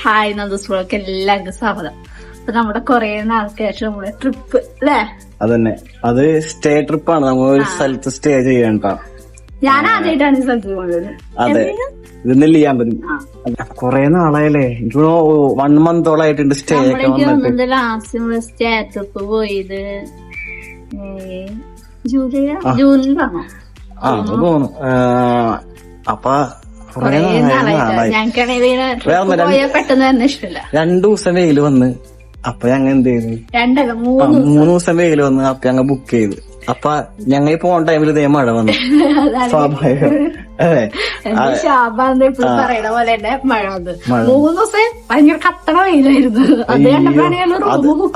Hi നന്ദസ്കൂളൊക്കെ എല്ലാവർക്കും സ്വാഗതം. അപ്പൊ നമ്മുടെ കൊറേ നാൾക്ക് ശേഷം നമ്മുടെ ട്രിപ്പ് അല്ലേ? അതന്നെ, അത് സ്റ്റേ ട്രിപ്പാണ്. നമ്മൾ ഒരു സ്ഥലത്ത് സ്റ്റേ ചെയ്യണ്ട. ഞാൻ ആദ്യമായിട്ടാണ് ഈ സ്ഥലത്ത് പോകുന്നത്. അതെ, ഇത് നെല്ലിയാമ്പതി. കൊറേ നാളായല്ലേ, 1 മന്തോളായിട്ടുണ്ട് സ്റ്റേ ഒക്കെ. ലാസ്റ്റ് സ്റ്റേ ട്രിപ്പ് പോയത് ജൂണിലാണോ? തോന്നുന്നു. അപ്പൊ പെട്ടെന്ന് തന്നെ ഇഷ്ടമില്ല. 2 ദിവസം വെയില് വന്ന്, അപ്പൊ ഞങ്ങൾ എന്ത് ചെയ്തു, 3 ദിവസം വെയില് വന്ന് അപ്പൊ ഞങ്ങൾ ബുക്ക് ചെയ്ത്. അപ്പൊ ഞങ്ങൾ പോണ ടൈമിൽ ഇതേ മഴ വന്നു. സ്വാഭാവികം. അതെ, പറയണ പോലെ തന്നെ മഴ വന്നു. 3 ദിവസം ഭയങ്കര കത്തണ വെയിലായിരുന്നു.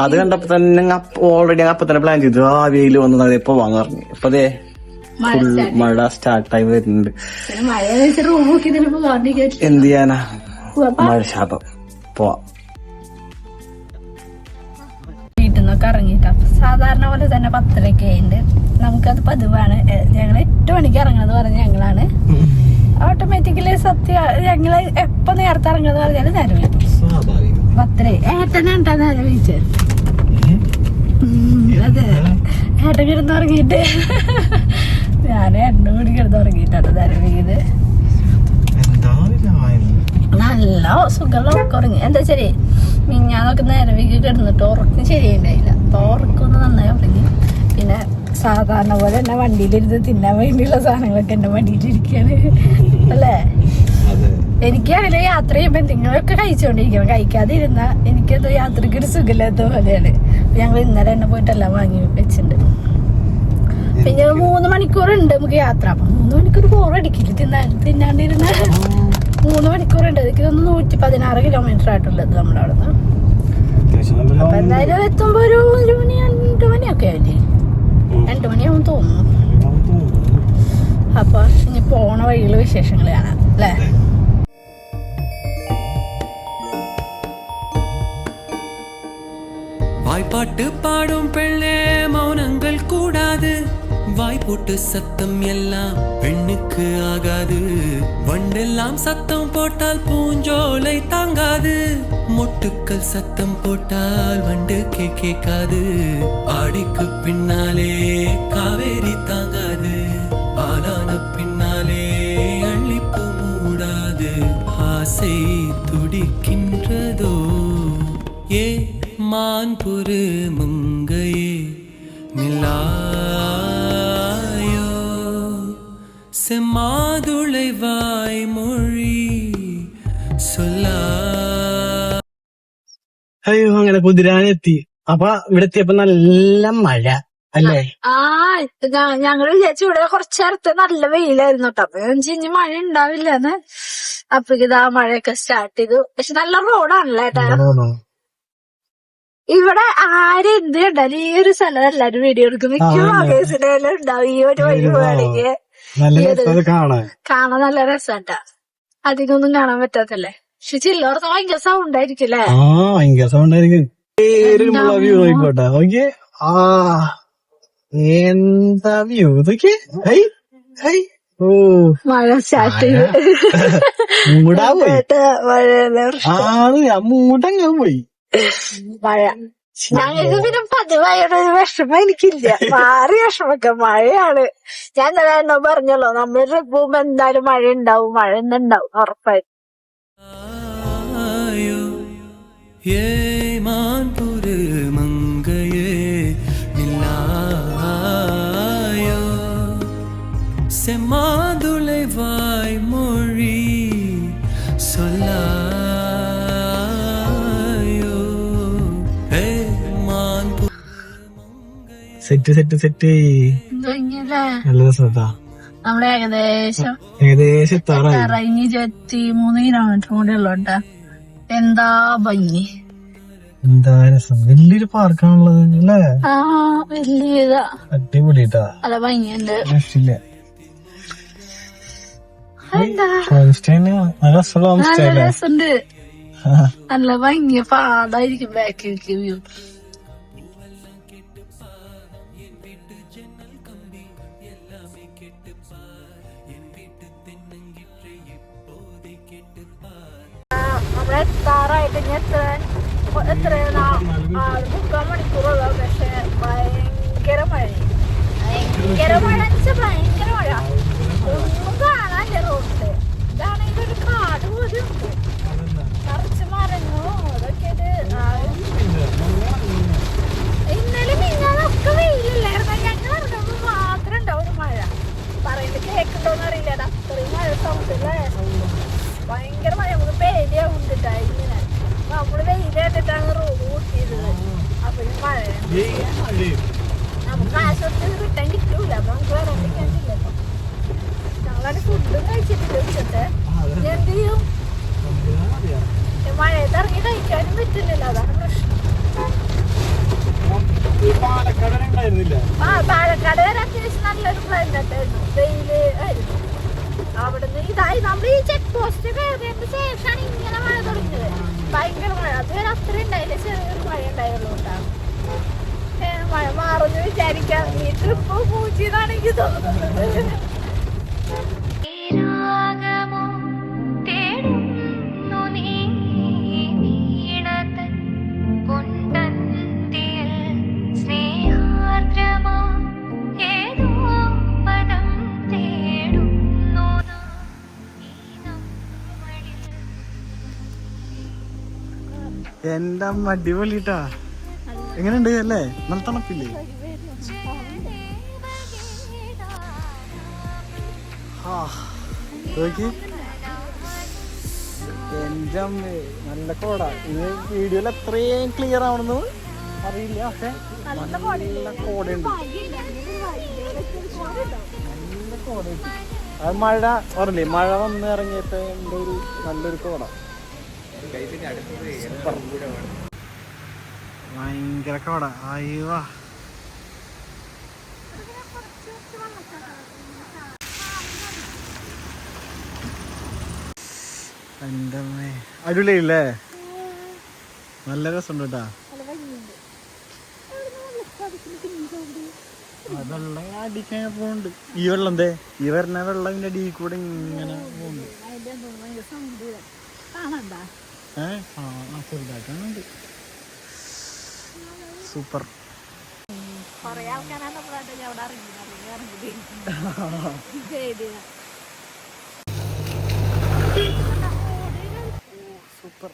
അത് കണ്ടപ്പോ തന്നെ ഓൾറെഡി അപ്പൊ തന്നെ പ്ലാൻ ചെയ്തു, ആ വെയില് വന്നത് പോവാന്ന് പറഞ്ഞു. അപ്പൊ അതെ മഴ സ്റ്റാർട്ടായി വരുന്നുണ്ട്. എന്ത് ചെയ്യാനാ, മഴ ശാപം. പോവാം. വീട്ടിൽ നിന്നൊക്കെ ഇറങ്ങിയിട്ട് സാധാരണ പോലെ തന്നെ 10:30 ആയിട്ടുണ്ട്. നമുക്കത് പതിവാണ്. ഞങ്ങൾ 8 മണിക്ക് ഇറങ്ങുന്നത് പറഞ്ഞ ഞങ്ങളാണ്. ഓട്ടോമാറ്റിക്കലി സത്യം ഞങ്ങള് എപ്പോ നേരത്തെ ഇറങ്ങുന്നത് പറഞ്ഞാല് നേരം 10:30. ഏട്ടനാണ്ടാ നേരം വിളിച്ചത്. അതെ, ഏട്ടൻ കിടന്നുറങ്ങിയിട്ട് ഞാൻ ഏട്ടനും കൂടി കിടന്നുറങ്ങിയിട്ടാണ് നേരം വീത്. നല്ല സുഖമുള്ള ഉറക്കം ഉറങ്ങി. എന്താ ശരി, മിഞ്ഞാന്നൊക്കെ നേരം വീക്ക് കിടന്നിട്ട് ഉറക്കം ശരിയുണ്ടായില്ല. അപ്പൊ ഉറക്കൊന്ന് നന്നായി ഉറങ്ങി. പിന്നെ സാധാരണ പോലെ തന്നെ വണ്ടിയിലിരുന്ന് തിന്നാൻ വേണ്ടിയുള്ള സാധനങ്ങളൊക്കെ എന്റെ വണ്ടിയിലിരിക്കാണ് അല്ലേ? എനിക്കാണെങ്കിൽ യാത്ര ചെയ്യുമ്പോ എന്തെങ്കിലുമൊക്കെ കഴിച്ചുകൊണ്ടിരിക്കണം. കഴിക്കാതെ ഇരുന്ന എനിക്കത് യാത്രക്ക് ഒരു സുഖമില്ലാത്ത പോലെയാണ്. ഞങ്ങൾ ഇന്നലെ തന്നെ പോയിട്ടെല്ലാം വാങ്ങി വെച്ചിട്ടുണ്ട്. പിന്നെ 3 മണിക്കൂറുണ്ട് നമുക്ക് യാത്ര. അപ്പൊ 3 മണിക്കൂർ ബോറടിക്കില്ല തിന്നാണ്ടിരുന്ന. 3 മണിക്കൂറുണ്ട്. എനിക്ക് 116 കിലോമീറ്റർ ആയിട്ടുള്ളത് നമ്മുടെ അവിടെ നിന്ന്. അപ്പൊ എന്തായാലും എത്തുമ്പോ ഒരു 1 മണി 2 മണിയൊക്കെ ആയില്ലേ? 2 മണിയാവും തോന്നുന്നു. അപ്പൊ ഇനി പോണ വഴിയുള്ള വിശേഷങ്ങൾ കാണാം അല്ലേ? வாய்ப்பாட்டு பாடும் பெண்ணே மௌனங்கள் கூடாது, வாய்ப்போட்டு சத்தம் எல்லாம் பெண்ணுக்கு ஆகாது, வண்டெல்லாம் சத்தம் போட்டால் பூஞ்சோலை தாங்காது, மொட்டுக்கள் சத்தம் போட்டால் வண்டு கேட்காது, ஆடிக்கு பின்னாலே காவேரி தாங்காது, ஆளான பின்னாலே அள்ளிப்பு மூடாது, ஆசை துடிக்கின்றதோ ஏ மான்புரு மங்கையே நிலாயோ செம்மாதுளை വായ്മൊഴി സൊല്ലാ. അയ്യോ, അങ്ങനെ കുതിരാനെത്തി. അപ്പൊ ഇവിടെ എത്തിയപ്പോ നല്ല മഴ അല്ലേ? ഞങ്ങള് വിചാരിച്ചു ഇവിടെ കുറച്ചു നേരത്തെ നല്ല വെയിലായിരുന്നു കേട്ടോ. അപ്പൊ ഇനി മഴ ഉണ്ടാവില്ലെന്ന്. അപ്പൊ ഇതാ മഴയൊക്കെ സ്റ്റാർട്ട് ചെയ്തു. പക്ഷെ നല്ല റോഡാണല്ലേ ഏട്ടാ. ഇവിടെ ആരും എന്ത് കണ്ടാലും ഈ ഒരു സ്ഥലം എല്ലാരും വീഡിയോ എടുക്കും. മിക്ക മകേഴ്സിനെല്ലാം ഉണ്ടാവും ഈ ഒരു വഴി പോവാണെങ്കിൽ. കാണാൻ നല്ല രസാട്ടാ. അധികം ഒന്നും കാണാൻ പറ്റാത്തല്ലേ. പക്ഷെ ചില്ലറത്ത് ഭയങ്കര സൗണ്ട് ആയിരിക്കും അല്ലേ? എന്താ വ്യൂ ഇതൊക്കെ. മഴ സ്റ്റാർട്ട് ചെയ്ത് മൂടങ്ങ പോയി മഴ. ഞങ്ങൾക്ക് പിന്നെ പതിവായൊരു വിഷമം എനിക്കില്ല. മാറി വിഷമൊക്കെ മഴയാണ്. ഞാൻ ഇന്നലെ പറഞ്ഞല്ലോ, നമ്മൾ പോകുമ്പോ എന്തായാലും മഴ ഉണ്ടാവും. മഴ ഉണ്ടാവും ഉറപ്പായിട്ടും. செம்மாதுளை வாய்மொழி சொல்லா. സെറ്റ് സെറ്റ് സെറ്റ് നല്ല രസത്താ. നമ്മള് ഏകദേശം എത്താറായി. 23 കിലോമീറ്റർ കൂടെ ഉള്ളോട്ടാ. എന്താ ഭംഗി, എന്താ രസം. വലിയൊരു പാർക്കാണുള്ളത് അല്ലേ? ആ വലിയതാ, അടിപൊളിട്ടാ. നല്ല ഭംഗിയുണ്ട്. രക്ഷയില്ല. നല്ല രസമുണ്ട്. നല്ല ഭംഗിയ പാടായിരിക്കും ബാക്കിലേക്ക് വ്യൂ. എത്താറായിട്ട് ഇനി എത്രയാണ് 3/4 മണിക്കൂറുള്ള. പക്ഷെ ഭയങ്കര മഴ, ഭയങ്കര മഴ ഭയങ്കര മഴ. ഒന്നും കാണാനില്ല റോഡില്. ഇതാണെങ്കിൽ ഒരു കാട് പോലെ ഉണ്ട്, നിറച്ച് മരങ്ങളോ അതൊക്കെ. ഇന്നലെ മിഞ്ഞാന്നൊക്കെ വെയിലില്ലായിരുന്നു. ഞങ്ങൾ ഇറങ്ങുമ്പോൾ മാത്രം ഉണ്ടാവും ഒരു മഴ. പറയുന്നത് കേൾക്കണ്ടോന്ന് അറിയില്ല, അത്രയും മഴ സൗണ്ടില്ലേ. ഭയങ്കര മഴ, നമുക്ക് പേടിയാവുന്നുണ്ടാ. ഇങ്ങനെ നമ്മള് വെയിൽ കണ്ടിട്ടാണ് റോഡ് കൂട്ടിയത്. അപ്പൊ ഈ മഴ നമുക്ക് ആശുപത്രി റിട്ടേൺ കിട്ടൂല. അപ്പൊ നമുക്ക് വരാണ്ടിരിക്കാനില്ലല്ലോ. ഞങ്ങളാണ് ഫുഡും കഴിച്ചിട്ടില്ല ഉച്ചത്തെ. എന്ത് ചെയ്യും? മഴയത്ത് ഇറങ്ങി കഴിക്കാനും പറ്റുന്നില്ല, അതാണ് പ്രശ്നം. പാലക്കാട് വരെ അത്യാവശ്യം നല്ലൊരു ക്ലൈമറ്റ് ആയിരുന്നു, വെയില് ആയിരുന്നു. അവിടുന്ന് ഇതായി നമ്മൾ ഈ ചെക്ക് പോസ്റ്റ് കയറിയതിന് ശേഷമാണ് ഇങ്ങനെ മഴ തുടങ്ങിയത്. ഭയങ്കര മഴ. അതുവരെ അത്ര ഉണ്ടായില്ല, ചെറിയൊരു മഴ ഉണ്ടായുള്ളൂ. മഴ മാറുന്നു വിചാരിക്കാം. ഈ ട്രിപ്പ് പൂച്ചിന്നാണ് എനിക്ക് തോന്നുന്നത്. എന്റെ അമ്മ അടിപൊളിട്ടാ. എങ്ങനെയുണ്ട് അല്ലേ? നല്ല തണുപ്പില്ലേ? എന്റെ അമ്മ നല്ല കോട. ഇത് വീഡിയോയിൽ എത്രയും ക്ലിയർ ആവണമെന്ന് അറിയില്ല, പക്ഷെ നല്ല കോടയുണ്ട്, നല്ല കോടയുണ്ട്. അത് മഴ പറഞ്ഞില്ലേ, മഴ വന്ന് ഇറങ്ങിയപ്പോ എന്റെ ഒരു നല്ലൊരു കോട. ഭയങ്കര കോട. അയ്യോ, എന്റെ അമ്മേ അടിപൊളിയല്ലേ? നല്ല രസമുണ്ട് കേട്ടാ. വെള്ളം അടിക്കാൻ പോണ്ട്. ഈ വെള്ളം എന്തേ ഈ വരുന്ന വെള്ളം ഇതിന്റെ അടിയിൽ കൂടെ ഇങ്ങനെ പോകുന്നുണ്ട്. ചെറുതായിട്ടാണ്. സൂപ്പർ. സൂപ്പർ,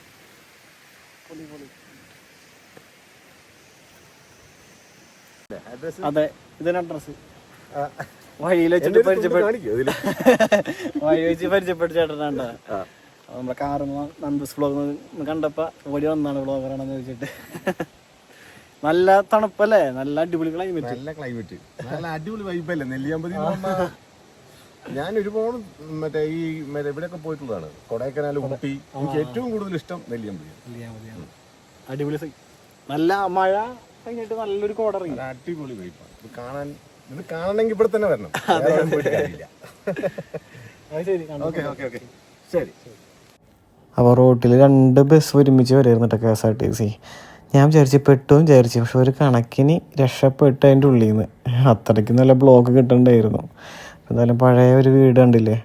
പൊളി പൊളി. അതെ, ഇതിന് അഡ്രസ് വഴിയിൽ വെച്ചിട്ട് വഴി വെച്ച് പരിചയപ്പെട്ട ചേട്ടനാണ്ട. നമ്മളെ കാറ് നന്ദൂസ് വ്ളോഗ് കണ്ടപ്പോ ഓടി വന്നാണ് വ്ളോഗറാണെന്ന് ചോദിച്ചിട്ട്. നല്ല തണുപ്പല്ലേ, നല്ല അടിപൊളി ക്ലൈമറ്റ്. നല്ല ക്ലൈമറ്റ്, നല്ല അടിപൊളി വൈബല്ലേ നെല്ലിയാമ്പതി. ഞാൻ ഒരുപാട് ഈ ഇവിടെയൊക്കെ പോയിട്ടുള്ളതാണ്, കൊടൈക്കനാൽ, ഊട്ടി. എനിക്ക് ഏറ്റവും കൂടുതൽ ഇഷ്ടം നെല്ലിയാമ്പതിയാണ്. അടിപൊളി, നല്ല മഴ കഴിഞ്ഞിട്ട് നല്ലൊരു കോടറി. അടിപൊളി വൈബാണ്. ഇത് കാണണമെങ്കിൽ ഇവിടെ തന്നെ വരണം. ശരി. അപ്പോൾ റോട്ടിൽ 2 ബസ് ഒരുമിച്ച് വരുമായിരുന്നു കേട്ടോ, KSRTC. ഞാൻ വിചാരിച്ചു, പക്ഷെ ഒരു കണക്കിന് രക്ഷപ്പെട്ട് അതിൻ്റെ ഉള്ളിൽ നിന്ന്. അത്രയ്ക്ക് നല്ല ബ്ലോക്ക് കിട്ടണ്ടായിരുന്നു. എന്തായാലും പഴയ ഒരു വീട് കണ്ടില്ലേ.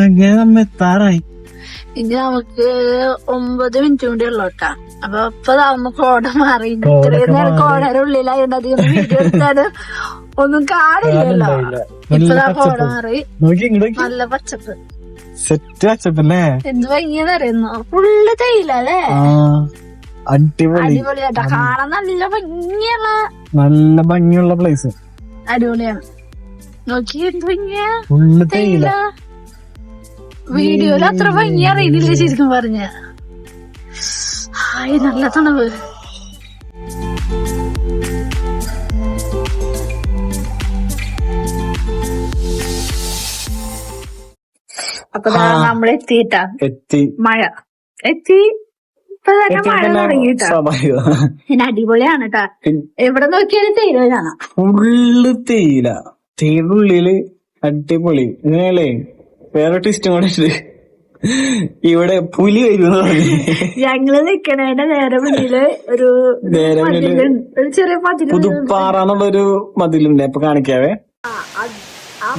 അങ്ങനെ നമ്മ എത്താറായി. ഇനി നമുക്ക് 9 മിനിറ്റ് കൂടി ഉള്ളോട്ടാ. അപ്പൊ ഇപ്പൊ കോട മാറി. ഇത്രയും നേരം കോടയുടെ ഉള്ളിലായത് അധികം വീഡിയോ എടുത്താല് ഒന്നും കാണില്ലല്ലോ. ഇപ്പൊ കോട മാറി, നല്ല പച്ചപ്പ്, സെറ്റ് പച്ചപ്പല്ലേ. എന്ത് ഭംഗിയെന്നറിയുന്നു. ഫുള്ള് തേയിലല്ലേ, അടിപൊളിയാട്ടാ. കാണാൻ നല്ല ഭംഗിയുള്ള പ്ലേസ്, അടിപൊളിയാണ്. നോക്കി എന്ത് ഭംഗിയാ, തേയില. വീഡിയോയിൽ അത്ര ഭംഗി അറിയുന്നില്ല ശരിക്കും പറഞ്ഞ. ഹായ്, നല്ല തണുപ്പ്. അപ്പൊ നമ്മൾ എത്തിയിട്ടാ, മഴ എത്തി. ഇപ്പൊ തന്നെ മഴ തുടങ്ങിയിട്ടാ. പിന്നെ അടിപൊളിയാണ് കേട്ടാ. എവിടെ നോക്കിയാലും തേയില കാണാം, ഫുള്ള് തേയിലുള്ളില്. അടിപൊളി. ഇങ്ങനെയല്ലേ വേറെ ട്വിസ്റ്റും കൂടെ ഉണ്ട്. ഇവിടെ പുലി വരുമെന്ന് പറഞ്ഞു. ഞങ്ങള് നിക്കണേന്റെ നേരെ മുന്നില് ഒരു നേരെ മുന്നില് മതിലുണ്ട്. ഒരു ചെറിയ മതില്. പുതുപ്പാറന്നുള്ളൊരു മതിലുണ്ട്. അപ്പൊ കാണിക്കാവേ.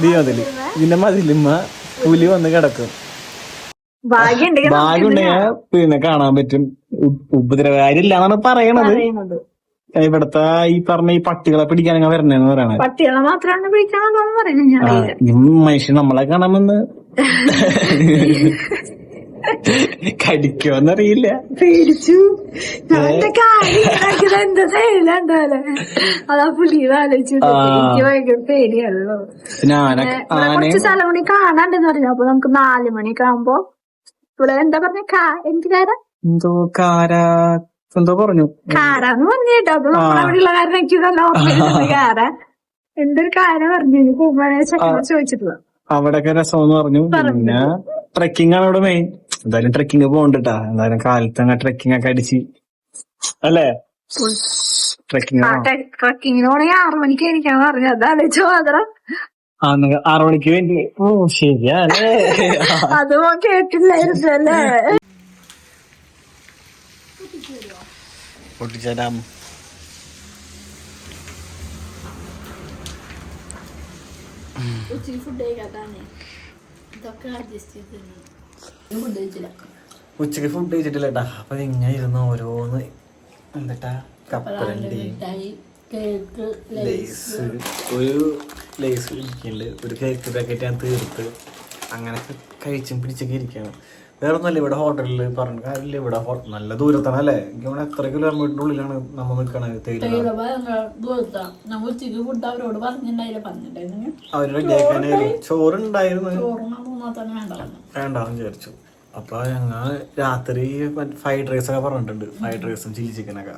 ഈ മതില്, ഇതിന്റെ മതിലുമ്മ പുലി വന്ന് കിടക്കും. ഭാഗ്യമുണ്ടെങ്കിൽ പിന്നെ കാണാൻ പറ്റും. ഉപദ്രവകാരില്ല എന്നാണ് പറയണത്. ഇവിടത്തെ ഈ പറഞ്ഞ ഈ പട്ടികളെ പിടിക്കാനൊക്കെ വരണേന്ന് പറയണേ. പട്ടികളെ മാത്രമാണ് പിടിക്കാണെന്ന് പറയുന്നത്. മനുഷ്യൻ നമ്മളെ കാണാമെന്ന് കടിക്കുമെന്നറിയില്ല. പേടിച്ചു. എന്താ ചെയ്യലുണ്ടാവല്ലേ. അതാ പുലിയെ ആലോചിച്ചു. എനിക്ക് ഭയങ്കര പേടിയാണല്ലോ. കുറച്ച് സ്ഥലം കൂടി കാണാണ്ടെന്ന് പറഞ്ഞു. അപ്പൊ നമുക്ക് 4 മണിയൊക്കെ ആകുമ്പോ ഇവിടെ എന്താ പറഞ്ഞ എന്ത് എന്തോ പറഞ്ഞു. കാരാന്ന് പറഞ്ഞു കേട്ടോ. അപ്പൊ നമ്മളവിടെയുള്ള കാരണം എനിക്ക് നല്ല ഓർമ്മ. കാര എന്തൊരു കാര്യം പറഞ്ഞു പോകുമ്പോഴേ ചോദിച്ചിട്ടുള്ള. അവിടെയൊക്കെ രസമെന്ന് പറഞ്ഞു. പിന്നെ ട്രെക്കിംഗ് ആണ് ഇവിടെ മെയിൻ. എന്തായാലും ട്രെക്കിംഗ് പോകണ്ടിട്ടാ. എന്തായാലും കാലത്ത് അങ്ങ് ട്രെക്കിംഗ് ഒക്കെ അടിച്ച് അല്ലേ. ട്രെക്കിങ്ങിന് പോണെങ്കിൽ 6 മണിക്ക് എണീക്കാന്ന് പറഞ്ഞു. അതാലോചിച്ചു മാത്രം 6 മണിക്ക് വേണ്ടി. ഓ ശരിയാണേ. അത് കേട്ടില്ലായിരുന്നു അല്ലേ. പൊട്ടിച്ചേരാം. ഉച്ചക്ക് ഫുഡ് കഴിക്കാത്താണേ. ഇതൊക്കെ അഡ്ജസ്റ്റ് ചെയ്ത് ഫുഡ് കഴിച്ചില്ല. ഉച്ചക്ക് ഫുഡ് കഴിച്ചിട്ടില്ല കേട്ടാ. അപ്പൊ ഇങ്ങനെ ഇരുന്ന് ഓരോന്ന് എന്താ കപ്പലണ്ടി, ലേസ്, ഒരു ലേസ് ഇരിക്കുന്നുണ്ട്, ഒരു കേക്ക് പാക്കറ്റ് ഞാൻ തീർത്ത് അങ്ങനെ കഴിച്ചും പിടിച്ചൊക്കെ ഇരിക്കണം. വേറെ ഒന്നല്ല, ഇവിടെ ഹോട്ടലിൽ പറഞ്ഞ കാര്യമില്ല. ഇവിടെ നല്ല ദൂരത്താണ് അല്ലേ. ഇവിടെ എത്ര കിലോമീറ്ററിന്റെ ഉള്ളിലാണ് നമ്മൾ നിൽക്കണത്. അവര് റെഡിയാക്കാനായിരുന്നു. ചോറുണ്ടായിരുന്നു, വേണ്ടാന്ന് വിചാരിച്ചു. അപ്പൊ ഞങ്ങൾ രാത്രി ഫ്രൈഡ് റൈസ് ഒക്കെ പറഞ്ഞിട്ടുണ്ട്. ഫ്രൈഡ് റൈസും ചില്ലി ചിക്കനൊക്കെ.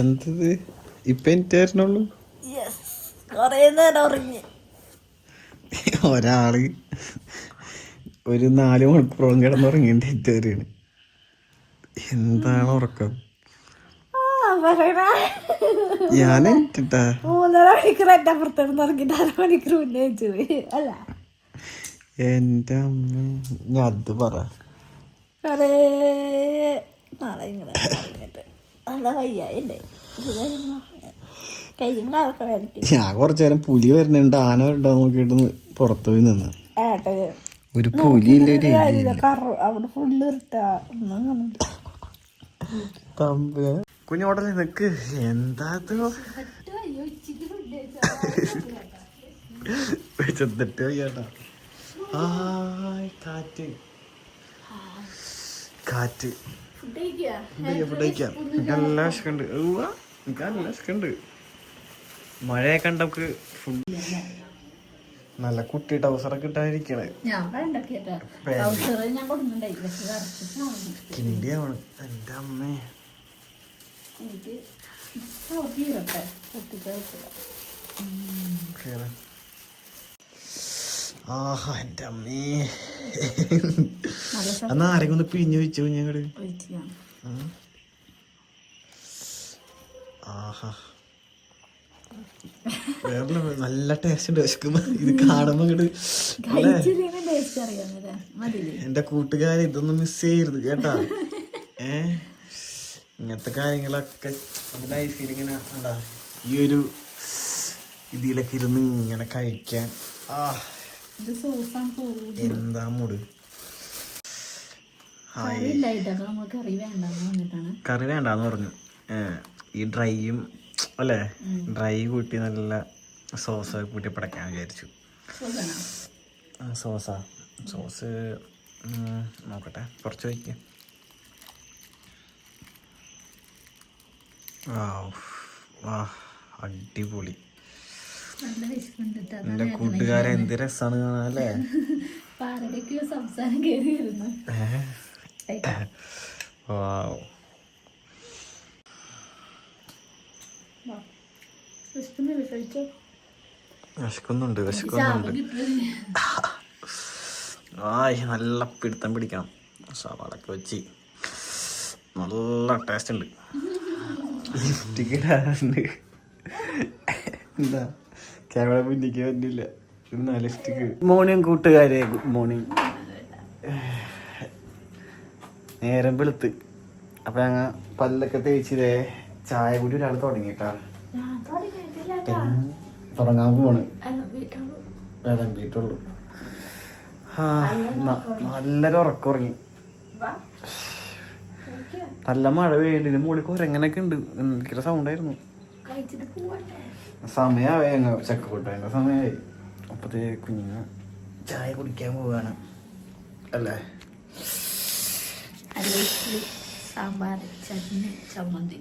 എന്തത് ഇപ്പൊ എനിക്കായിരുന്നുള്ളൂ. ഒരാള് ഒരു 4 മണിക്കൂറോളം കിടന്നുറങ്ങിയിട്ട് ഏറ്റവും എന്താണ് ഉറക്കം. ഞാൻ ഏറ്റിട്ടാ 3.5 മണിക്കൂർ എന്റെ അപ്പുറത്തേക്ക് ഇറങ്ങിട്ട് 1/2 മണിക്കൂർ മുന്നേ അല്ല. എന്റെ അമ്മ ഞാൻ അത് പറ. നാളെ ഇങ്ങനെ നല്ല വയ്യായില്ലേ. ഞാൻ കുറച്ചു നേരം പുലി വരുന്നുണ്ട് ആന വരണ്ടോ നോക്കിയിട്ട് പുറത്തു പോയി നിന്ന്. ഒരു പുലി അവിടെ ഫുള്ള് കുഞ്ഞോടനെ നിക്ക്. എന്താ ചെന്നിട്ട് വയ്യാട്ടാ. കാറ്റ് കാറ്റ് ഫുഡ് കഴിക്കാം. എനിക്ക് നല്ല വിശക്കുണ്ട്. എനിക്ക് നല്ല വിശക്കുണ്ട്. മഴയൊക്കെ ഉണ്ടക്ക് ഫുഡ്. നല്ല കുട്ടി ടൗസറൊക്കെ ഇട്ടായിരിക്കണേ. കിണ്ടിയാണ് എന്റെ അമ്മേ. ആഹാ എന്റെ അമ്മേ. അന്ന് ആരെങ്കിലും ഒന്ന് പിഴിഞ്ഞു വെച്ചു ഞങ്ങള്. ആഹാ വേറെ നല്ല ടേസ്റ്റ് ഉണ്ട്. വിശക്കുമ്പോ ഇത് കാണുമ്പോ ഇങ്ങോട്ട് എന്റെ കൂട്ടുകാരി ഇതൊന്നും മിസ് ചെയ്യരുത് കേട്ടാ. ഇങ്ങനത്തെ കാര്യങ്ങളൊക്കെ ലൈഫിൽ ഇങ്ങനെ എന്താ ഈ ഒരു ഇതിലൊക്കെ ഇരുന്ന് ഇങ്ങനെ കഴിക്കാൻ എന്താ മൂട്. കറി വേണ്ടാന്ന് പറഞ്ഞു. ഈ ഡ്രൈയും അല്ലേ, ഡ്രൈ കൂട്ടി നല്ല സോസ് കൂട്ടി പടക്കാൻ വിചാരിച്ചു. സോസ് നോക്കട്ടെ, കുറച്ച് വയ്ക്കാം. അടിപൊളി. എന്റെ കൂട്ടുകാരെ എന്ത് രസാണ് കാണാല്ലേ. സംസാരം കേറിയിരുന്നു. വിശക്കുന്നുണ്ട്. ആയ് നല്ല പിടുത്തം പിടിക്കണം. സവാളൊക്കെ വെച്ച് നല്ല ടേസ്റ്റ് ഉണ്ട്. ലിഫ്റ്റിക്ക് ഇടാറുണ്ട്. എന്താ ക്യാമറ മുന്നിക്ക് പറ്റില്ല. എന്നാ ലിഫ്റ്റിക്ക്. മോർണിംഗ് കൂട്ടുകാരെ, ഗുഡ് മോർണിംഗ്. നേരം വെളുത്ത് അപ്പൊ ഞങ്ങൾ പല്ലൊക്കെ തേച്ചിതേ ചായ കൂടി ഒരാൾ തുടങ്ങിട്ടാ തുടങ്ങാൻ പോണ്. വിളമ്പിട്ടുള്ളൂ. നല്ലൊരു ഉറക്കം ഉറങ്ങി. നല്ല മഴ പെയ്യുന്നുണ്ട്. മുകളിൽ കുരങ്ങനൊക്കെ ഉണ്ട്. എനിക്കൊരു സൗണ്ടായിരുന്നു. സമയമായി ഞങ്ങൾ ചക്കക്കൂട്ടതിൻ്റെ സമയമായി. അപ്പത്തേ കുഞ്ഞിന് ചായ കുടിക്കാൻ പോവാണ് അല്ലേ? സാമ്പാർ, ചട്നി, ചമ്മന്തി,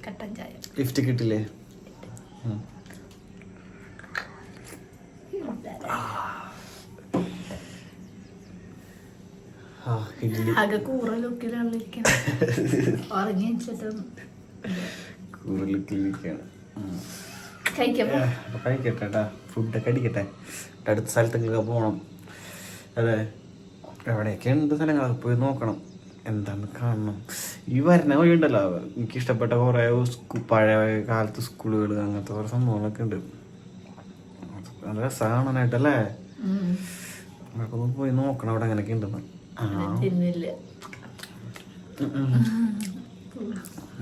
കട്ടൻ ചായ. ലിഫ്റ്റ് കിട്ടില്ലേ? ആകെ കൂറലൊക്കെയാണ് കഴിക്കട്ടെ. ഫുഡൊക്കെ അടിക്കട്ടെ. അടുത്ത സ്ഥലത്തൊക്കെ പോകണം. അതെ, എവിടെയൊക്കെ ഉണ്ട് സ്ഥലങ്ങളൊക്കെ പോയി നോക്കണം. എന്താണ് കാണണം. ഈ വരുന്ന വഴി ഉണ്ടല്ലോ, എനിക്കിഷ്ടപ്പെട്ട കുറേ പഴയ കാലത്ത് സ്കൂളുകൾ അങ്ങനത്തെ കുറേ സംഭവങ്ങളൊക്കെ ഉണ്ട്. നല്ല രസമാണ് കാണാനായിട്ടല്ലേ? അതൊക്കെ ഒന്ന് പോയി നോക്കണം അവിടെ അങ്ങനെയൊക്കെ ഉണ്ടെന്ന്.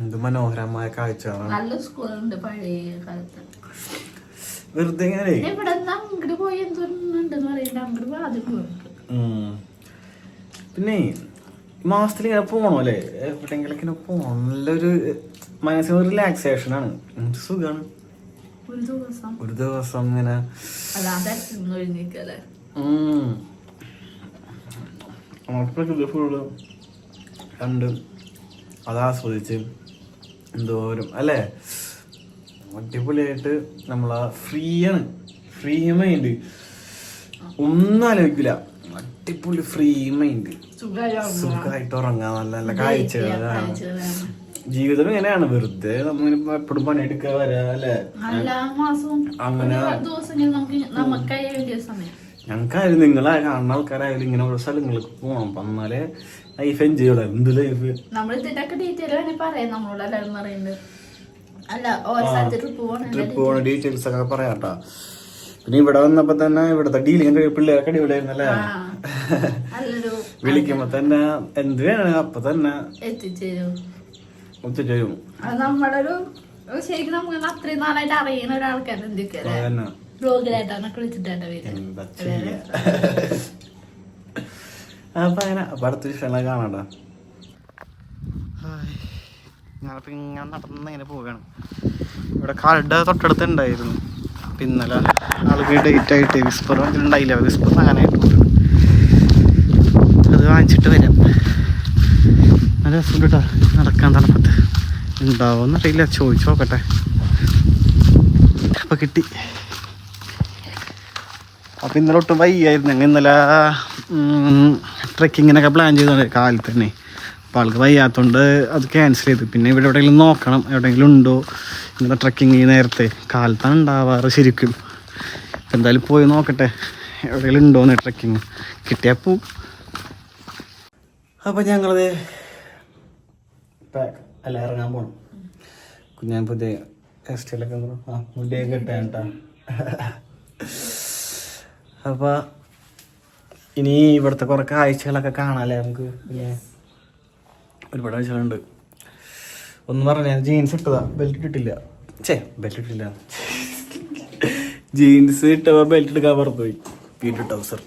എന്ത് മനോഹരമായ കാഴ്ചകളാണ്. നല്ല സ്കൂളുണ്ട് പഴയ കാലത്ത്. വെറുതെ ഇങ്ങനെ പിന്നെ മാസത്തിൽ ഇങ്ങനെ പോകണോ അല്ലേ? എവിടെയെങ്കിലൊക്കെ ഇങ്ങനെ പോകണം. നല്ലൊരു മനസ്സിന് റിലാക്സേഷൻ ആണ്. എന്ത് സുഖമാണ് ഒരു ദിവസം ഇങ്ങനെ ഫുള്ള് കണ്ട് അത് ആസ്വദിച്ച് എന്തോരം അല്ലേ? അടിപൊളിയായിട്ട് നമ്മളാ ഫ്രീ മൈൻഡ്, ഒന്നും ആലോചിക്കില്ല. അടിപൊളി ഫ്രീ മൈൻഡ്, സുഖമായിട്ട് ഉറങ്ങാൻ നല്ല നല്ല കാഴ്ചകളാണ്. ജീവിതം ഇങ്ങനെയാണ്. വെറുതെ നമ്മളിപ്പോ എപ്പോഴും പണിയെടുക്കാൻ വരാ അല്ലേ? അങ്ങനെ ഞങ്ങൾക്കായാലും നിങ്ങളെ കാണുന്ന ആൾക്കാരായാലും ഇങ്ങനെ ഓരോ സ്ഥലങ്ങൾക്ക് പോകണം. അപ്പൊ എന്നാലേ ലൈഫ് എൻജോയ് ചെയ്യണം. എന്ത് ലൈഫ് ട്രിപ്പ് പോണ ഡീറ്റെയിൽസ് ഒക്കെ പറയാട്ടാ. പിന്നെ ഇവിടെ വന്നപ്പോ തന്നെ ഇവിടത്തെ ഡീലിംഗ് പിള്ളേരൊക്കെ അടിപൊളിയായിരുന്നല്ലേ? വിളിക്കുമ്പോ തന്നെ എന്ത് വേണം അപ്പൊ തന്നെ എത്തിച്ചേരും. നമ്മളൊരു ശരിക്കും നമുക്ക് അത്രയും നാളായിട്ട് അറിയുന്ന ഒരാൾക്കാർ എന്തൊക്കെയാണ് ബ്ലോഗിലായിട്ടാണ് വിളിച്ചിട്ടാണ് അപ്പൊ അങ്ങനെ അടുത്ത വിഷയം കാണാണ്ട. ഞാനിപ്പോ ഇങ്ങനെ നടന്നിങ്ങനെ പോവുകയാണ്. ഇവിടെ കാർഡ് തൊട്ടടുത്ത് ഉണ്ടായിരുന്നു. അപ്പം ഇന്നലെ ആൾക്ക് ഡേറ്റ് ആയിട്ട് വിസ്പർ ഉണ്ടായില്ല. വിസ്പർ അങ്ങനെയായിട്ട് പോകണം. അത് വാങ്ങിച്ചിട്ട് വരാം. നല്ല രസം കേട്ടോ നടക്കാൻ തണുപ്പത്ത്. ഉണ്ടാവുമെന്നറിയില്ല, ചോദിച്ചു നോക്കട്ടെ. അപ്പം കിട്ടി. അപ്പം ഇന്നലെ ഒട്ടും വയ്യായിരുന്നു. ഞങ്ങൾ ഇന്നലെ ട്രെക്കിങ്ങിനൊക്കെ പ്ലാൻ ചെയ്തോണ്ട് കാലത്ത് തന്നെ. അപ്പോൾ ആൾക്ക് വയ്യാത്തതുകൊണ്ട് അത് ക്യാൻസൽ ചെയ്തു. പിന്നെ ഇവിടെ എവിടെയെങ്കിലും നോക്കണം, എവിടെയെങ്കിലും ഉണ്ടോ ഇങ്ങനെ ട്രെക്കിങ് ഈ നേരത്തെ. കാലത്താണ് ഉണ്ടാവാറ് ശരിക്കും. എന്തായാലും പോയി നോക്കട്ടെ എവിടെയെങ്കിലും ഉണ്ടോയെന്ന് ട്രെക്കിങ്. കിട്ടിയാൽ പോവും. അപ്പോൾ ഞങ്ങളത് അല്ല ഇറങ്ങാൻ പോകണം. ഞാൻ പുതിയ ഹെയർ സ്റ്റൈലൊക്കെ മുടിയൊക്കെ ഇട്ടാണ് കേട്ടോ. അപ്പോൾ ഇനി ഇവിടുത്തെ കുറേ കാഴ്ചകളൊക്കെ കാണാമല്ലേ നമുക്ക്. പിന്നെ ഒരുപാട് കാഴ്ചകളുണ്ട്. ഒന്ന് പറഞ്ഞാൽ ഞാൻ ജീൻസ് ഇട്ടതാ, ബെൽറ്റ് ഇട്ടിട്ടില്ല. ബെൽറ്റ് ഇട്ടില്ല, ജീൻസ് ഇട്ടപ്പോൾ ബെൽറ്റ് എടുക്കാൻ പുറത്തു പോയി. വീണ്ടും ട്രൗസർ.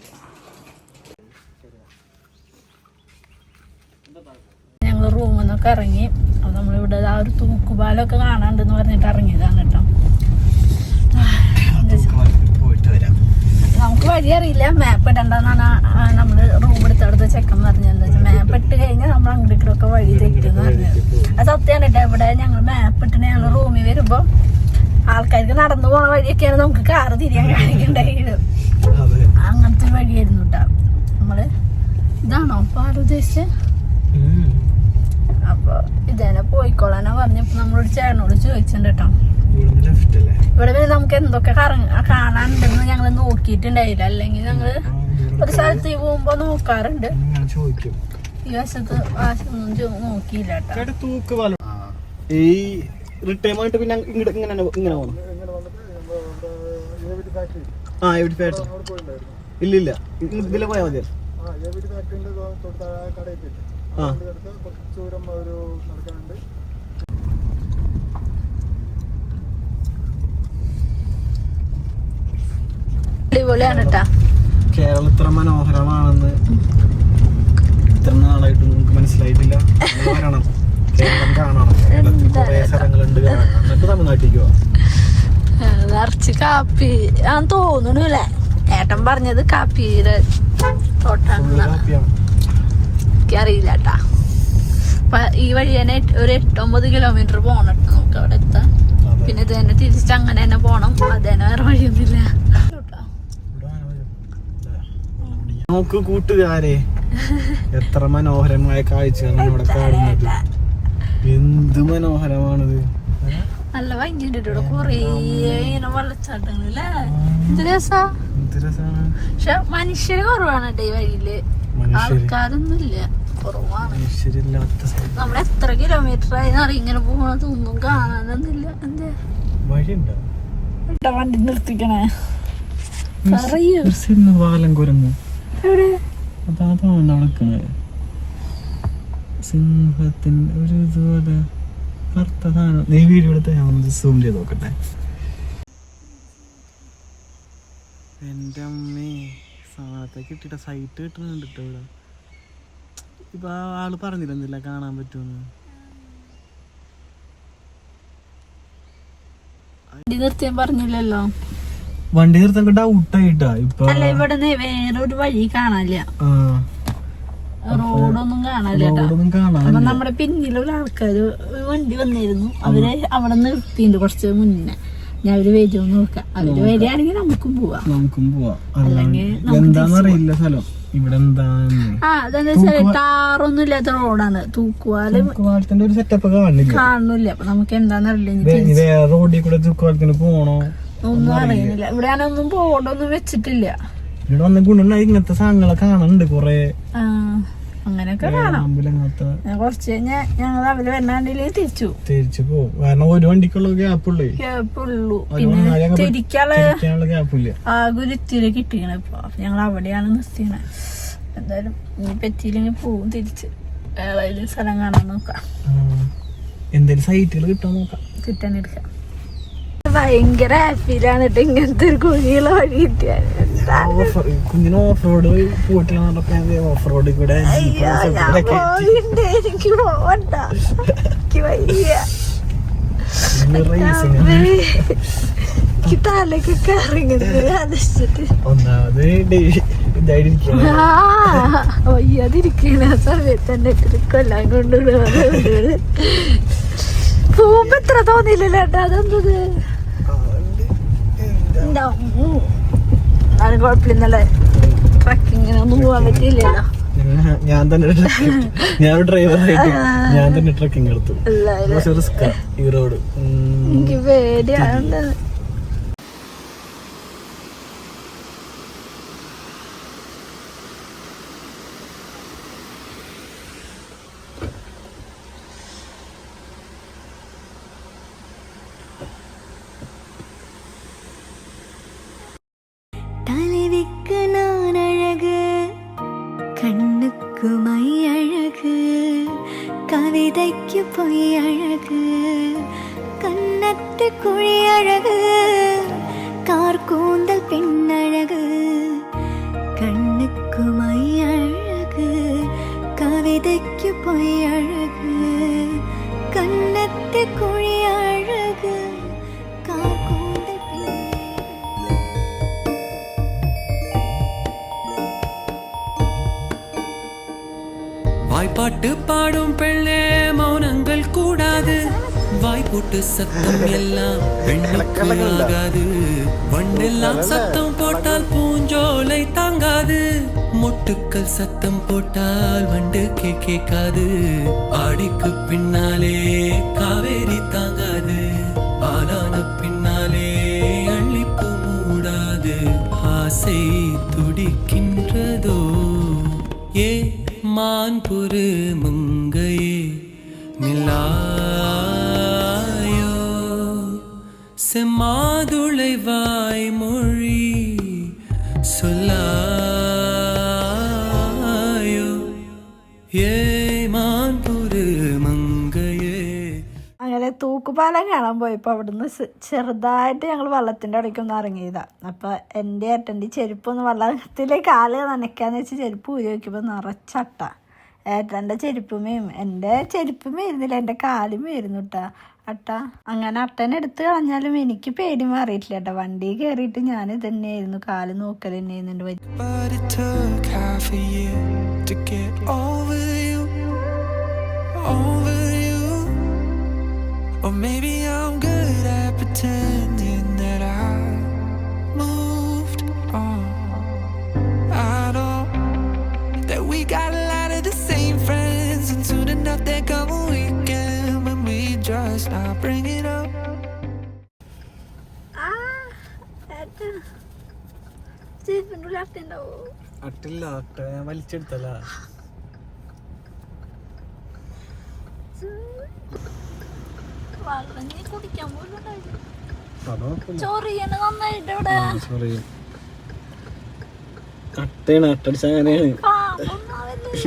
ഞങ്ങൾ റൂമിൽ നിന്നൊക്കെ ഇറങ്ങി. അപ്പോൾ നമ്മളിവിടെ ആ ഒരു തൂക്കുപാലമൊക്കെ കാണാണ്ടെന്ന് പറഞ്ഞിട്ട് ഇറങ്ങിയതാണ് കേട്ടോ. നമുക്ക് വഴി അറിയില്ല, മാപ്പ് ഇടണ്ടെന്നാണ് നമ്മൾ റൂം എടുത്തടുത്ത് ചെക്കൻ പറഞ്ഞത്. എന്താ വെച്ചാൽ മാപ്പ് ഇട്ട് കഴിഞ്ഞാൽ നമ്മൾ അങ്ങോട്ടൊക്കെ വഴി തെറ്റെന്ന് പറഞ്ഞത്. അത് സത്യമാണ് കേട്ടോ. ഇവിടെ ഞങ്ങൾ മാപ്പ് ഇട്ടിട്ട് ഞങ്ങൾ റൂമിൽ വരുമ്പോൾ ആൾക്കാർക്ക് നടന്നു പോണ വഴിയൊക്കെയാണ് നമുക്ക് കാറ് തിരിയാൻ കാണിക്കണ്ടായത്. അങ്ങനത്തെ ഒരു വഴിയായിരുന്നു കേട്ടോ. നമ്മള് ഇതാണോ അപ്പൊ ഉദ്ദേശിച്ചത്? അപ്പൊ ഇതന്നെ പോയിക്കോളാനാ പറഞ്ഞപ്പോ നമ്മളോട് ചേട്ടനോട് ചോദിച്ചിട്ടുണ്ട് കേട്ടോ. ഇവിടെ പിന്നെ നമുക്ക് എന്തൊക്കെ കാണാനുണ്ടെന്ന് ഞങ്ങൾ നോക്കിയിട്ടുണ്ടായില്ല. അല്ലെങ്കിൽ ഞങ്ങള് ഒരു സ്ഥലത്ത് പോകുമ്പോ നോക്കാറുണ്ട്. ഈ വശത്ത് വാശൊന്നും നോക്കിയില്ല കേട്ടോ. ഈ റിട്ടയർമെന്റ് പിന്നെ ഇങ്ങനെ പോകണം. ഇല്ലില്ല, ഇതിലെ പോയാൽ മതി. അടിപൊളിയാണ് കേട്ടാ. കേരളം ഇത്ര മനോഹരമാണെന്ന് ഇത്ര നാളായിട്ട് നമുക്ക് മനസ്സിലായിട്ടില്ല. വരണം, കേരളം കാണണം. കേരളത്തിൽ കുറെ സ്ഥലങ്ങളുണ്ട് കാണാൻ. എന്നിട്ട് തമിഴ്നാട്ടിലേക്ക് പോവാം. നിറച്ച് കാപ്പി ആന്ന് തോന്നണല്ലേ. ഏട്ടൻ പറഞ്ഞത് കാപ്പിയുടെ തോട്ടാണെന്നാണ്. എനിക്കറിയില്ല കേട്ടാ. ഈ വഴി തന്നെ ഒരു 8-9 കിലോമീറ്റർ പോണം നമുക്ക് അവിടെ എത്താൻ. പിന്നെ ഇത് തന്നെ തിരിച്ച് അങ്ങനെ തന്നെ പോണം. അത് തന്നെ വേറെ വഴിയൊന്നുമില്ല. നോക്ക് കൂട്ടുകാരെ, എത്ര മനോഹരമായ കാഴ്ചകളാണ് ഇവിടെ കാണുന്നത്. എന്ത് മനോഹരമാണിത്. നല്ല ഭംഗിയുണ്ട് ഇവിടെ. കൊറേ ഇങ്ങനെ വെള്ളച്ചാട്ടങ്ങളല്ലേ. എന്ത് രസാ. പക്ഷെ മനുഷ്യര് കുറവാണ് കേട്ടോ ഈ വഴിയില്. ആൾക്കാരൊന്നുമില്ല, കുറവാണ്. നമ്മൾ എത്ര കിലോമീറ്റർ ആയി ഇങ്ങനെ പോണതൊന്നും കാണാനൊന്നുമില്ല. എന്താ വണ്ടി നിർത്തിക്കണേ പറയൂ. സിംഹത്തിന്റെ ഒരു ഇതുപോലെ കറുത്ത സാധനം. നീ വീഡിയോ എടുത്ത് ഞാൻ ഒന്ന് സൂം ചെയ്ത് നോക്കട്ടെ. എൻ്റെ അമ്മേ, സാധനത്തെ കിട്ടിയിട്ട് സൈറ്റ് കിട്ടുന്നുണ്ട് കേട്ടോ ഇവിടെ. ഇപ്പൊ ആള് പറഞ്ഞിരുന്നില്ല കാണാൻ പറ്റുമെന്ന്. നിർത്തിയാൻ പറഞ്ഞില്ലല്ലോ. വണ്ടി നിർത്താൻ ഡൗട്ടായിട്ടാ ഇപ്പൊ. അല്ല, ഇവിടെ വേറൊരു വഴി കാണാനില്ല, റോഡൊന്നും കാണാനില്ല. അപ്പൊ നമ്മുടെ പിന്നിലുള്ള ആൾക്കാര് വണ്ടി വന്നിരുന്നു. അവര് അവിടെ നിർത്തിണ്ട് കുറച്ച് മുന്നേ. ഞാൻ അവര് വരുമോ നോക്കാം. അവര് വരികയാണെങ്കിൽ നമുക്കും പോവാം. അല്ലെങ്കിൽ എന്താന്നറിയില്ല സ്ഥലം ഇവിടെ. അതെന്താ വെച്ചാല് ടാറൊന്നും ഇല്ലാത്ത റോഡാണ്. തൂക്കുവാലത്തിന്റെ ഒരു സെറ്റപ്പ് കാണുന്നില്ല. അപ്പൊ നമുക്ക് എന്താന്നറിയില്ല, റോഡിൽ കൂടെ തൂക്കുവാലത്തിന് പോണോ ഒന്നും അറിയുന്നില്ല. ഇവിടെ ഞാനൊന്നും ബോർഡൊന്നും വെച്ചിട്ടില്ല. ഇവിടെ വന്ന ഗുണമായി ഇങ്ങനത്തെ സാധനങ്ങളെ കാണുന്നുണ്ട് കൊറേ. അങ്ങനെയൊക്കെ കാണാം. കുറച്ച് കഴിഞ്ഞാൽ ഞങ്ങൾ അവര് വന്നാണ്ടില്ലേ തിരിച്ചു പോകും. കാരണം ഒരു വണ്ടിക്കുള്ള ഗ്യാപ്പുള്ളൂ. പിന്നെ തിരിക്കാനുള്ള ഗ്യാപ്പില്ല. ആകെ ഒരു ഇത്തിരി കിട്ടിയാണ് ഇപ്പൊ. ഞങ്ങൾ അവിടെയാണ് നിർത്തിയത്. എന്തായാലും ഇനി പറ്റിയില്ലെങ്കിൽ പോവും തിരിച്ച്. ഏതായാലും സ്ഥലം കാണാൻ നോക്കാം. എന്തായാലും സൈറ്റുകൾ കിട്ടാൻ നോക്കാം. കിട്ടാനെടുക്കാം. ഭയങ്കര ഹാപ്പിയിലാണ് കേട്ടോ ഇങ്ങനത്തെ ഒരു കുഴിയുള്ള വഴി കിട്ടിയാൽ. കുഞ്ഞിന് ഓഫ് റോഡ് പോയിട്ടില്ല. ഓഫ് റോഡിൽ കൂടെ എനിക്ക് പോവണ്ട, എനിക്ക് വയ്യ. എനിക്ക് തലക്കൊക്കെ ഇറങ്ങുന്നത് ഒന്നാമത് വയ്യാതിരിക്കണ സമയത്ത് തന്നെ കൊല്ലാൻ കൊണ്ടുപോകുന്നത്. പോകുമ്പോ എത്ര തോന്നിയില്ലല്ലോ ഏട്ടാ. അതെന്തത് എന്നാലും കുഴപ്പമില്ലല്ലേ. ട്രക്കിങ്ങിനൊന്നും പോവാൻ പറ്റില്ലല്ലോ. ഞാൻ ഡ്രൈവറായിട്ട് ഞാൻ തന്നെ ട്രക്കിംഗ് എടുത്തു. ഈ റോഡ് എനിക്ക് പേടിയാണ്. தலைவிக்கு நான் அழகு, கண்ணுக்கு மை அழகு, கவிதைக்கு பொய் அழகு, கண்ணத்து குழி அழகு, கார்கூந்தல் பெண் அழகு, கண்ணுக்கு மை அழகு, கவிதைக்கு பொய் அழகு, கண்ணத்து குழி அழகு, கார்கூந்தல் பெண். வாய்ப்பாட்டு பாடும் பெண்ணே மௌனங்கள் கூடாது, வாய்ப்போட்டு சத்தம் எல்லாம் பெண்ணுக்கு ஆகாது, வண்டெல்லாம் சத்தம் போட்டால் பூஞ்சோலை தாங்காது, மொட்டுக்கள் சத்தம் போட்டால் வண்டு கேட்காது, ஆடிக்கு பின்னாலே காவேரி தாங்காது, ஆளான பின்னாலே அள்ளிப்பு மூடாது ஆசை துடிக்கின்றதோ ஏ மான்புரு மங்கையே நிலாயோ செம்மாதுளை வாய்மொழி சொல்லாயோ ஏ മാൻപുരു മങ്കയേ. അങ്ങനെ തൂക്കുപാലം കാണാൻ പോയപ്പോൾ അവിടുന്ന് ചെറുതായിട്ട് ഞങ്ങൾ വെള്ളത്തിൻ്റെ ഇടയ്ക്കൊന്ന് ഇറങ്ങിയതാണ്. അപ്പോൾ എൻ്റെ ഏട്ടൻ്റെ ചെരുപ്പൊന്ന് വെള്ളത്തിൽ കാല് നനയ്ക്കാന്ന് വെച്ച് ചെരുപ്പ് ഊരി വയ്ക്കുമ്പോൾ നിറച്ചട്ട. ഏട്ടൻ്റെ ചെരുപ്പുമേയും എൻ്റെ ചെരുപ്പുമേ ഇരുന്നില്ല, എൻ്റെ കാലും ആയിരുന്നു കേട്ടോ അട്ട. അങ്ങനെ അട്ടനെ എടുത്ത് കളഞ്ഞാലും എനിക്ക് പേടി മാറിയിട്ടില്ല കേട്ടോ. വണ്ടി കയറിയിട്ട് ഞാൻ തന്നെയായിരുന്നു കാല് നോക്കൽ തന്നെയായിരുന്നു. But it took half a year to get over you, over you. Or maybe I'm good at pretending that I moved on. I know that we got a lot of the same friends, and soon enough there come a weekend when we just not bring it up. അട്ടില്ല, അട്ട ഞാൻ വലിച്ചെടുത്തല്ല. കുടിക്കാൻ പോലും ചൊറിയാണ് നന്നായിട്ട് ഇവിടെ. അട്ടയാണ്, അട്ടടിച്ച അങ്ങനെയാണ്.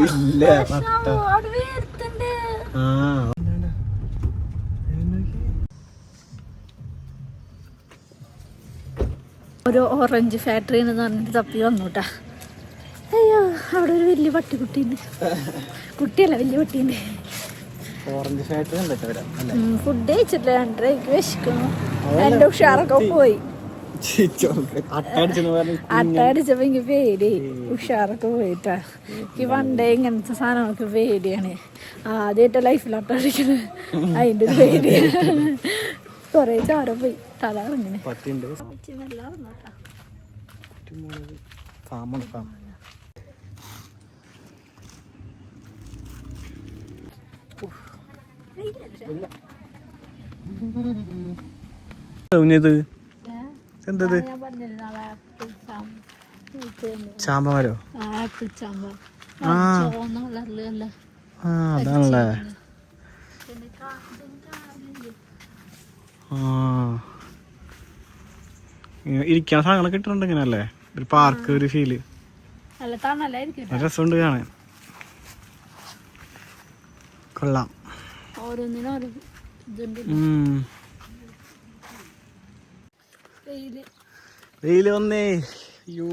ഇല്ല അട്ട. അവിടെ വേർത്തുണ്ട്. ആ ഒരു ഓറഞ്ച് ഫാക്ടറി എന്ന് പറഞ്ഞിട്ട് തപ്പി വന്നൂട്ടാ. അയ്യോ, അവിടെ ഒരു വലിയ പട്ടിക്കുട്ടിയുണ്ട്. കുട്ടിയല്ല, വലിയ പട്ടിയുണ്ട്. ഓറഞ്ച് ഫാക്ടറി ഫുഡ് കഴിച്ചിട്ടില്ല, 2:30 വിശക്കുന്നു. എൻ്റെ ഉഷാറൊക്കെ പോയി. അട്ട അടിച്ചപ്പോ എനിക്ക് പേടി, ഉഷാറൊക്കെ പോയിട്ടാ. എനിക്ക് പണ്ടേ ഇങ്ങനത്തെ സാധനങ്ങൾക്ക് പേടിയാണ്. ആദ്യമായിട്ട് ലൈഫിൽ അട്ട അടിക്കണത്, അതിൻ്റെ ഒരു പേടിയാണ്. കൊറേ ചോര പോയി, തല ഇറങ്ങിനെ. എന്തത് ചാമ്പമരോ? ആപ്പിൾ ചാമ്പ ചുവന്ന കളറിലല്ല. അതാണല്ലേ. ഇരിക്കാൻ സാധനങ്ങളൊക്കെ ഇട്ടിട്ടുണ്ട് ഇങ്ങനെ അല്ലേ, ഒരു പാർക്ക്, ഒരു ഫീല്. നല്ല തണലായിരിക്കും, രസമുണ്ട് കാണാൻ. കൊള്ളാം. ഓരോന്നിനും ഓരോ ഇതുണ്ട്. വെയില് വന്നേ. അയ്യോ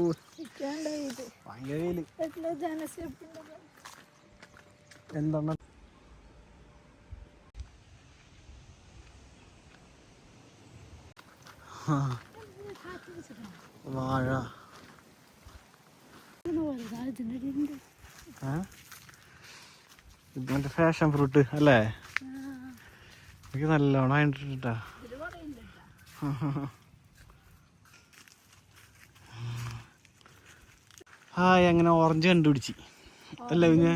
ഭയങ്കര വെയില്. എന്താണ് വാഴ? ഇത് മറ്റേ ഫാഷൻ ഫ്രൂട്ട് അല്ലേ? എനിക്ക് നല്ലോണം ആയിട്ടാ. ഹായ്, അങ്ങനെ ഓറഞ്ച് കണ്ടുപിടിച്ച് അല്ലേ പിന്നെ?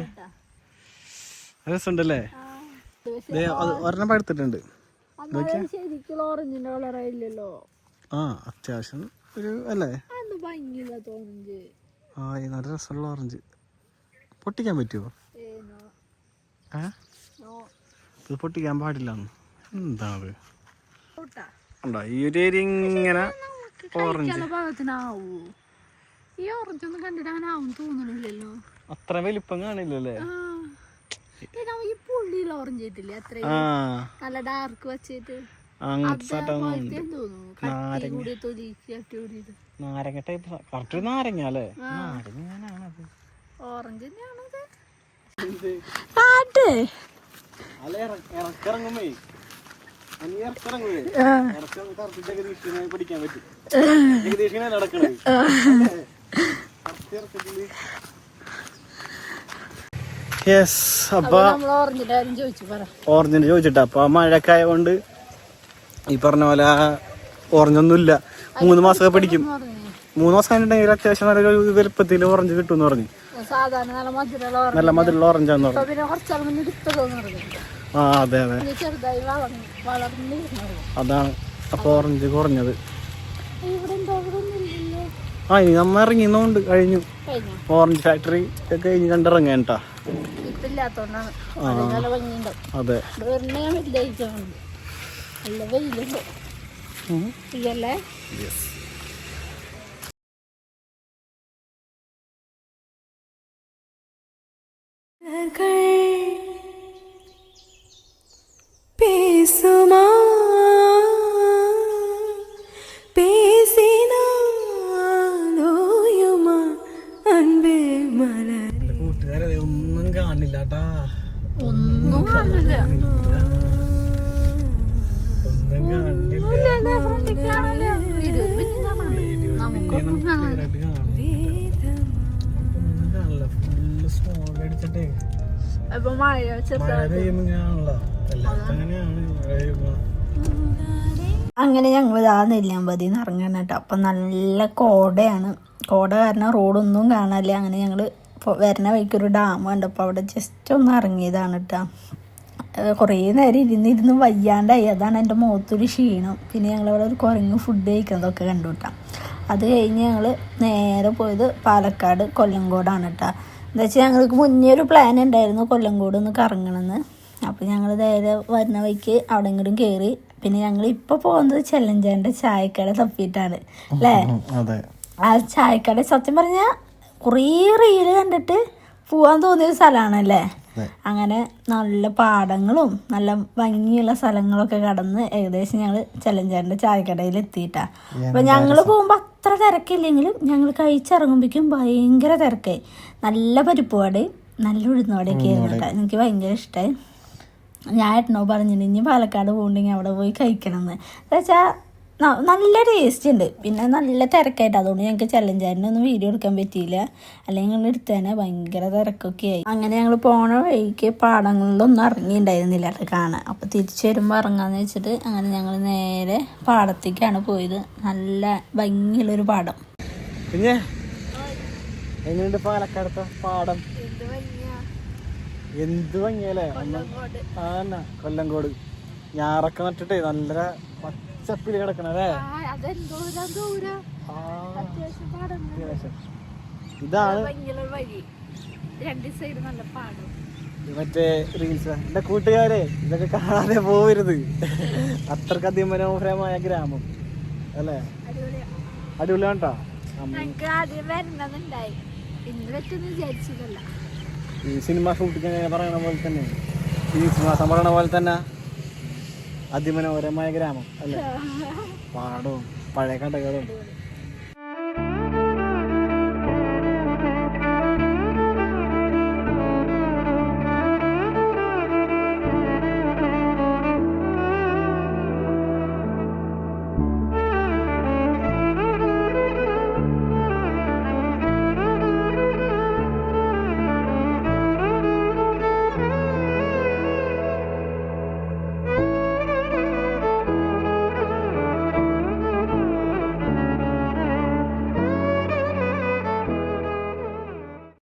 രസമുണ്ടല്ലേ? ഒരെണ്ണം പഴുത്തിട്ടുണ്ട്. ശരിക്കും ഓറഞ്ചിന്റെ കളറായില്ലല്ലോ. ആ, അത്യാവശ്യം ഒരു അല്ലേ? ഭംഗിയില്ല തോന്നുന്നത്. ആ, നല്ല രസമുള്ള ഓറഞ്ച്. പൊട്ടിക്കാൻ പറ്റുമോ? ഇത് പൊട്ടിക്കാൻ പാടില്ല. എന്താണ് ഉണ്ടോ ഈ ഒരു ഏരിയ ഇങ്ങനെ ഓറഞ്ച്? ഈ ഓറഞ്ച് ഒന്നും കണ്ടിട്ട് അങ്ങനെ ആവും തോന്നണില്ലല്ലോ. അത്ര വലിപ്പം കാണില്ലല്ലേ? ഈ പുള്ളിയിൽ ഓറഞ്ച് ആയിട്ടില്ലേ, അത്ര നല്ല ഡാർക്ക് വെച്ചിട്ട് നാരങ്ങ ടൈപ്പ്. കറക്റ്റ് നാരങ്ങ അല്ലേ? ഓറഞ്ച് തന്നെയാണത്. ഇറക്കിറങ്ങുമ്പേ പഠിക്കാൻ പറ്റും. ഏകദേശം നടക്കണേ യെസ്. അപ്പൊ ഓറഞ്ചിന്റെ ചോദിച്ചിട്ടാ. അപ്പൊ മഴയൊക്കെ ആയതുകൊണ്ട് ഈ പറഞ്ഞ പോലെ ഓറഞ്ചൊന്നും ഇല്ല. 3 മാസമൊക്കെ പിടിക്കും. 3 മാസം കഴിഞ്ഞിട്ടുണ്ടെങ്കിൽ അത്യാവശ്യം നല്ല വലുപ്പത്തിൽ ഓറഞ്ച് കിട്ടും എന്ന് പറഞ്ഞു. നല്ല മധുരമുള്ള ഓറഞ്ചാന്ന് പറഞ്ഞു. ആ, അതെ അതെ, അതാണ് അപ്പോൾ ഓറഞ്ച് കുറഞ്ഞത്. ഇവിടെ എന്തോ അവിടെ ഒന്നുമില്ലല്ലോ. ആ ഇനി നമ്മ ഇറങ്ങിയെന്നുണ്ട് കഴിഞ്ഞു. കഴിഞ്ഞോ? ഓറഞ്ച് ഫാക്ടറി ഒക്കെ കഴിഞ്ഞ് കണ്ടിറങ്ങാൻ കേട്ടാ. ഇപ്പം ഇല്ലാത്തോണ്ടാണ്. നല്ല ഭംഗിയുണ്ടാവും. അതെ ഇവിടെ ഒരെണ്ണം ഇല്ലായിട്ടുണ്ട്. നല്ല വെയിലുണ്ട്. ഇതല്ലേ பேசுமா பேசினாலோயுமா அன்பே மலர். കൂട്ടുകാരെ ഒന്നും കാണില്ല കേട്ടാ. ഒന്നും കാണില്ല. ഒന്നും കാണില്ല. നമുക്കൊന്നും കാണാൻ ഒന്നും കാണില്ല. ഫുള്ള് സ്മോഗ് അടിച്ചിട്ടേ ഇപ്പൊ മഴ മഴ ചെറുതായിട്ട്. പെയ്യുമ്പോൾ കാണല്ല. എല്ലാവർക്കും അങ്ങനെയാണ് മഴ പെയ്യുമ്പോൾ. അങ്ങനെ ഞങ്ങൾ ഇതാ നെല്ലിയാമ്പതിന്ന് ഇറങ്ങണം കേട്ടോ. അപ്പം നല്ല കോടയാണ്. കോട കാരണം റോഡൊന്നും കാണാനില്ല. അങ്ങനെ ഞങ്ങൾ വരുന്ന വഴിക്കൊരു ഡാം കണ്ടപ്പോൾ അവിടെ ജസ്റ്റ് ഒന്ന് ഇറങ്ങിയതാണ് കേട്ടോ. കുറേ നേരം ഇരുന്ന് വയ്യാണ്ടായി. അതാണ് എൻ്റെ മുഖത്തൊരു ക്ഷീണം. പിന്നെ ഞങ്ങളവിടെ ഒരു കുരങ്ങ് ഫുഡ് കഴിക്കുന്നതൊക്കെ കണ്ടു കേട്ടോ. അത് കഴിഞ്ഞ് ഞങ്ങൾ നേരെ പോയത് പാലക്കാട് കൊല്ലങ്കോടാണ് കേട്ടോ. എന്താ വെച്ചാൽ ഞങ്ങൾക്ക് മുന്നേ ഒരു പ്ലാൻ ഉണ്ടായിരുന്നു കൊല്ലങ്കോട് ഒന്ന് കറങ്ങണമെന്ന്. അപ്പോൾ ഞങ്ങൾ നേരെ വരുന്ന വഴിക്ക് അവിടെ ഇങ്ങോട്ടും കയറി. പിന്നെ ഞങ്ങൾ ഇപ്പോൾ പോകുന്നത് ചെല്ലഞ്ചേൻ്റെ ചായക്കട തപ്പിയിട്ടാണ് അല്ലേ. ആ ചായക്കട സത്യം പറഞ്ഞാൽ കുറേ റീല് കണ്ടിട്ട് പോവാൻ തോന്നിയൊരു സ്ഥലമാണല്ലേ. അങ്ങനെ നല്ല പാടങ്ങളും നല്ല ഭംഗിയുള്ള സ്ഥലങ്ങളൊക്കെ കടന്ന് ഏകദേശം ഞങ്ങൾ ചെല്ലഞ്ചേൻ്റെ ചായക്കടയിൽ എത്തിയിട്ടാ. അപ്പം ഞങ്ങൾ പോകുമ്പോൾ അത്ര തിരക്കില്ലെങ്കിലും ഞങ്ങൾ കഴിച്ചിറങ്ങുമ്പോഴേക്കും ഭയങ്കര തിരക്കായി. നല്ല പരിപ്പ് വടയും നല്ല ഉഴുന്നുവടയൊക്കെ ആയിരുന്നു കേട്ടോ. എനിക്ക് ഭയങ്കര ഇഷ്ടമായി. ഞാൻ ഏട്ടനോ പറഞ്ഞിട്ടുണ്ട് ഇനി പാലക്കാട് പോകുന്നുണ്ടെങ്കിൽ അവിടെ പോയി കഴിക്കണം എന്ന്. എന്താ വെച്ചാൽ നല്ല ടേസ്റ്റ് ഉണ്ട്. പിന്നെ നല്ല തിരക്കായിട്ട് അതുകൊണ്ട് ഞങ്ങൾക്ക് ചെല്ലഞ്ചാരിനൊന്നും വീഡിയോ എടുക്കാൻ പറ്റിയില്ല. അല്ലെങ്കിൽ ഞങ്ങൾ എടുത്തേനെ ഭയങ്കര തിരക്കൊക്കെ ആയി. അങ്ങനെ ഞങ്ങൾ പോണ വഴിക്ക് പാടങ്ങളിലൊന്നും ഇറങ്ങിയിട്ടുണ്ടായിരുന്നില്ല കേട്ടോ കാണാൻ. അപ്പോൾ തിരിച്ചു വരുമ്പോൾ ഇറങ്ങാന്ന് വെച്ചിട്ട് അങ്ങനെ ഞങ്ങൾ നേരെ പാടത്തേക്കാണ് പോയത്. നല്ല ഭംഗിയുള്ളൊരു പാടം. പിന്നെ എങ്ങനെയുണ്ട് പാലക്കാടത്തെ പാടം? എന്ത് ഭംഗിയല്ലേ. ആന്നാ കൊല്ലങ്കോട് ഞാറൊക്കെ നട്ടിട്ടേ നല്ല പച്ചപ്പില് കിടക്കണല്ലേ. ഇതാണ് മറ്റേ റീൽസ്. എന്റെ കൂട്ടുകാരെ ഇതൊക്കെ കാണാതെ പോവരുത്. അത്രക്കധികം മനോഹരമായ ഗ്രാമം അല്ലേ. അടിപൊളിയാണ് കേട്ടോ. ഈ സിനിമ ഷൂട്ടിങ് പറയണ പോലെ തന്നെ ഈ മാസം പറയണ പോലെ തന്നെ അതിമനോഹരമായ ഗ്രാമം അല്ലേ. പാടവും പഴയ കടകളും